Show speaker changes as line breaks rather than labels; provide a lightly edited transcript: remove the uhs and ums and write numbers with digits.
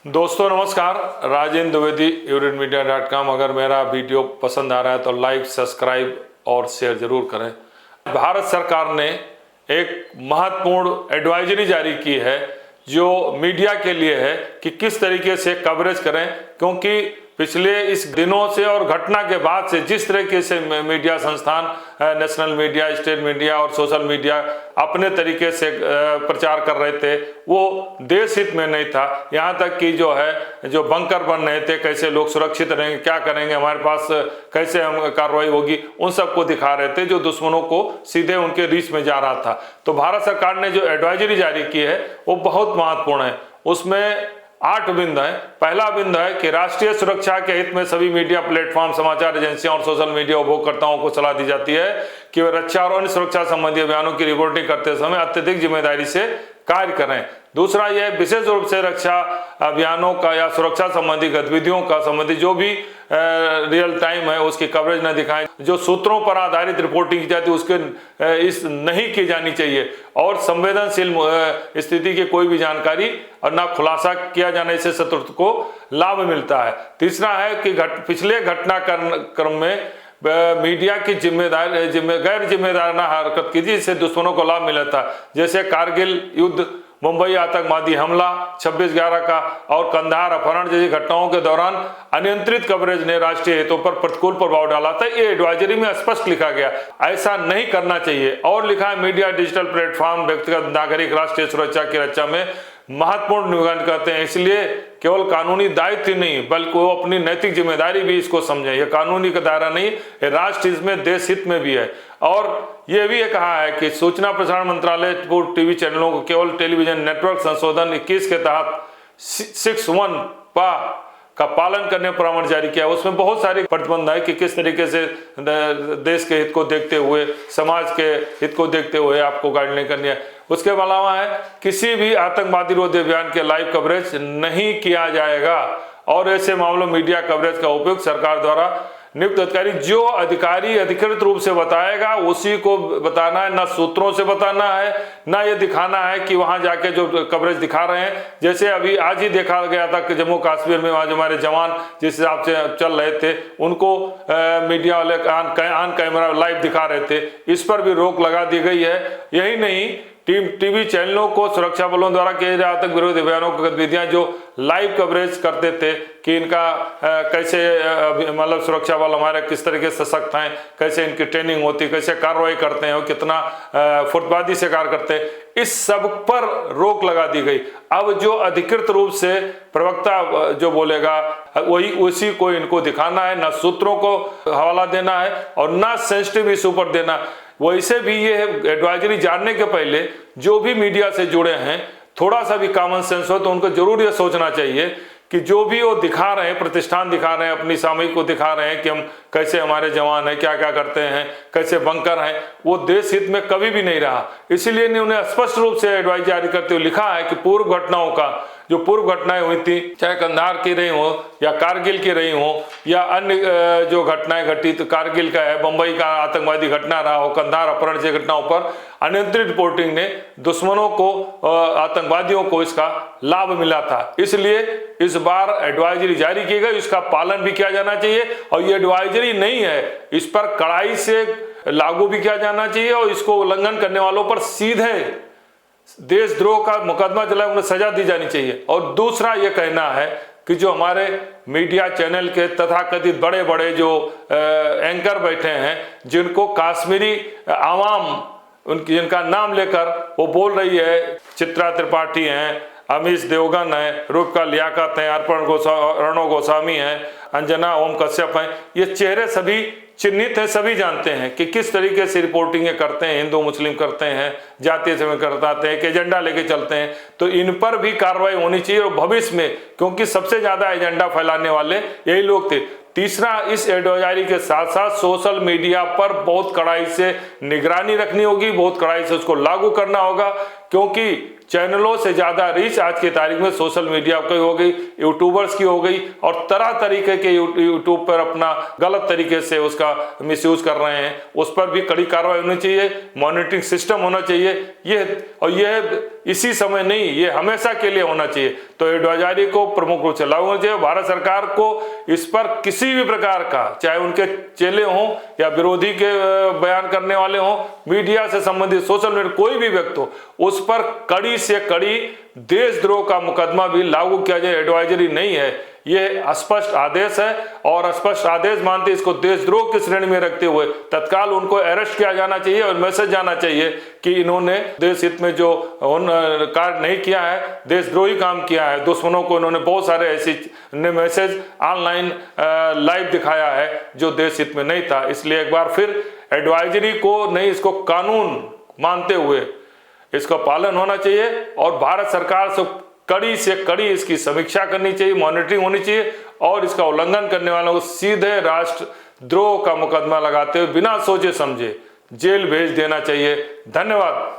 दोस्तों नमस्कार, राजेंद्र द्विवेदी euridmedia.com। अगर मेरा वीडियो पसंद आ रहा है तो लाइक, सब्सक्राइब और शेयर जरूर करें। भारत सरकार ने एक महत्वपूर्ण एडवाइजरी जारी की है जो मीडिया के लिए है कि किस तरीके से कवरेज करें, क्योंकि पिछले इस दिनों से और घटना के बाद से जिस तरीके से मीडिया संस्थान, नेशनल मीडिया, स्टेट मीडिया और सोशल मीडिया अपने तरीके से प्रचार कर रहे थे, वो देश हित में नहीं था। यहाँ तक कि जो बंकर बन रहे थे, कैसे लोग सुरक्षित रहेंगे, क्या करेंगे, हमारे पास कैसे हम कार्रवाई होगी, उन सबको दिखा रहे थे, जो दुश्मनों को सीधे उनके रीच में जा रहा था। तो भारत सरकार ने जो एडवाइजरी जारी की है वो बहुत महत्वपूर्ण है। उसमें 8 बिंदु है। पहला बिंदु है कि राष्ट्रीय सुरक्षा के हित में सभी मीडिया प्लेटफॉर्म, समाचार एजेंसियों और सोशल मीडिया उपभोक्ताओं को सलाह दी जाती है कि वे रक्षा और अन्य सुरक्षा संबंधी अभियानों की रिपोर्टिंग करते समय अत्यधिक जिम्मेदारी से कार्य करें। दूसरा यह विशेष रूप से रक्षा अभियानों का या सुरक्षा संबंधी गतिविधियों का संबंधी जो भी रियल टाइम है उसकी कवरेज न दिखाएं। जो सूत्रों पर आधारित रिपोर्टिंग की जाती है उसके इस नहीं की जानी चाहिए, और संवेदनशील स्थिति की कोई भी जानकारी और ना खुलासा किया जाने से शत्रु को लाभ मिलता है। तीसरा है कि पिछले घटनाक्रम में मीडिया की गैर जिम्मेदाराना हरकत की जिससे दुश्मनों को लाभ मिला था, जैसे कारगिल युद्ध, मुंबई आतंकवादी हमला 26/11 का और कंधार अपहरण जैसी घटनाओं के दौरान अनियंत्रित कवरेज ने राष्ट्रीय हितों पर प्रतिकूल प्रभाव डाला था। ये एडवाइजरी में स्पष्ट लिखा गया, ऐसा नहीं करना चाहिए। और लिखा है, मीडिया, डिजिटल प्लेटफॉर्म व्यक्तिगत नागरिक राष्ट्रीय सुरक्षा की रक्षा में महत्वपूर्ण निगरानी करते हैं, इसलिए केवल कानूनी दायित्व नहीं बल्कि वो अपनी नैतिक जिम्मेदारी भी इसको समझें। ये कानूनी का दायरा नहीं, ये राष्ट्र हित में, देश हित में भी है। और ये भी कहा है कि सूचना प्रसारण मंत्रालय टीवी चैनलों को केवल टेलीविजन नेटवर्क संशोधन 21 के तहत 61 का पालन करने पर परामर्श जारी किया। उसमें बहुत सारी प्रतिबंध है कि किस तरीके से देश के हित को देखते हुए, समाज के हित को देखते हुए आपको गाइडलाइन करनी है। उसके अलावा है, किसी भी आतंकवादी विरोधी अभियान के लाइव कवरेज नहीं किया जाएगा, और ऐसे मामलों मीडिया कवरेज का उपयोग सरकार द्वारा नियुक्त अधिकारी, जो अधिकारी अधिकृत रूप से बताएगा उसी को बताना है, ना सूत्रों से बताना है, ना ये दिखाना है कि वहां जाके जो कवरेज दिखा रहे हैं। जैसे अभी आज ही देखा गया था कि जम्मू कश्मीर में वहां जो हमारे जवान जिस हिसाब से चल रहे थे उनको मीडिया वाले ऑन कैमरा लाइव दिखा रहे थे, इस पर भी रोक लगा दी गई है। यही नहीं, टीवी चैनलों को सुरक्षा बलों द्वारा किए जाए आतंक विरोधी अभियानों की गतिविधियां जो लाइव कवरेज करते थे कि इनका कैसे मतलब सुरक्षा बल हमारे किस तरीके से सशक्त हैं, कैसे इनकी ट्रेनिंग होती, कैसे कार्रवाई करते हैं और कितना फुर्तवादी से कार्य करते हैं, इस सब पर रोक लगा दी गई। अब जो अधिकृत रूप से प्रवक्ता जो बोलेगा वही उसी को इनको दिखाना है, ना सूत्रों को हवाला देना है और ना सेंसिटिव इशू पर देना। वैसे भी ये एडवाइजरी जानने के पहले जो भी मीडिया से जुड़े हैं, थोड़ा सा भी कॉमन सेंस हो तो उनको जरूर ये सोचना चाहिए कि जो भी वो दिखा रहे हैं, प्रतिष्ठान दिखा रहे हैं, अपनी सामयिक को दिखा रहे हैं कि हम कैसे हमारे जवान हैं, क्या क्या करते हैं, कैसे बंकर हैं, वो देश हित में कभी भी नहीं रहा। इसीलिए ने उन्हें स्पष्ट रूप से एडवाइस जारी करते हुए लिखा है कि पूर्व घटनाओं का, जो पूर्व घटनाएं हुई थी, चाहे कंधार की रही हो या कारगिल की रही हो या अन्य जो घटनाएं घटी, तो कारगिल का है, मुंबई का आतंकवादी घटना रहा हो, कंधार अपहरण जैसी घटनाओं पर अनियंत्रित रिपोर्टिंग ने दुश्मनों को, आतंकवादियों को इसका लाभ मिला था। इसलिए इस बार एडवाइजरी जारी की गई, इसका पालन भी किया जाना चाहिए। और ये एडवाइजरी नहीं है, इस पर कड़ाई से लागू भी किया जाना चाहिए और इसको उल्लंघन करने वालों पर सीधे देशद्रोह का मुकदमा चलाए, उन्हें सजा दी जानी चाहिए। और दूसरा ये कहना है कि जो हमारे मीडिया चैनल के तथाकथित बड़े बड़े जो एंकर बैठे हैं, जिनको कश्मीरी आवाम जिनका नाम लेकर वो बोल रही है, चित्रा त्रिपाठी हैं, अमीश देवगन है, रूपका लियाकत हैं, अर्णव गोस्वामी हैं, अंजना ओम कश्यप हैं, ये चेहरे सभी चिन्हित हैं, सभी जानते हैं कि किस तरीके से रिपोर्टिंग करते हैं, हिंदू मुस्लिम करते हैं, जातीय समय करते हैं, एक एजेंडा लेके चलते हैं। तो इन पर भी कार्रवाई होनी चाहिए और भविष्य में, क्योंकि सबसे ज्यादा एजेंडा फैलाने वाले यही लोग थे। तीसरा, इस एडवाइजरी के साथ साथ सोशल मीडिया पर बहुत कड़ाई से निगरानी रखनी होगी, बहुत कड़ाई से उसको लागू करना होगा, क्योंकि चैनलों से ज़्यादा रीच आज की तारीख में सोशल मीडिया की हो गई, यूट्यूबर्स की हो गई, और तरह तरीके के यूट्यूब पर अपना गलत तरीके से उसका मिसयूज कर रहे हैं। उस पर भी कड़ी कार्रवाई होनी चाहिए, मॉनिटरिंग सिस्टम होना चाहिए। यह इसी समय नहीं, ये हमेशा के लिए होना चाहिए। तो एडवाइजरी को प्रमुख रूप से लागू होना चाहिए। भारत सरकार को इस पर किसी भी प्रकार का, चाहे उनके चेले हों या विरोधी के बयान करने वाले हों, मीडिया से संबंधित, सोशल मीडिया, कोई भी व्यक्ति हो, उस पर कड़ी से कड़ी देशद्रोह का मुकदमा भी लागू किया जाए। एडवाइजरी नहीं है, यह स्पष्ट आदेश है, और स्पष्ट आदेश मानते इसको देशद्रोह की श्रेणी में रखते हुए तत्काल उनको अरेस्ट किया जाना चाहिए और मैसेज जाना चाहिए कि इन्होंने देश हित में जो कार्य नहीं किया है, देशद्रोही काम किया है। दुश्मनों को इन्होंने बहुत सारे ऐसे मैसेज ऑनलाइन लाइव दिखाया है जो देश हित में नहीं था। इसलिए एक बार फिर एडवाइजरी को नहीं, इसको कानून मानते हुए इसका पालन होना चाहिए, और भारत सरकार से कड़ी से कड़ी इसकी समीक्षा करनी चाहिए, मॉनिटरिंग होनी चाहिए, और इसका उल्लंघन करने वालों को सीधे राष्ट्रद्रोह का मुकदमा लगाते हुए बिना सोचे समझे जेल भेज देना चाहिए। धन्यवाद।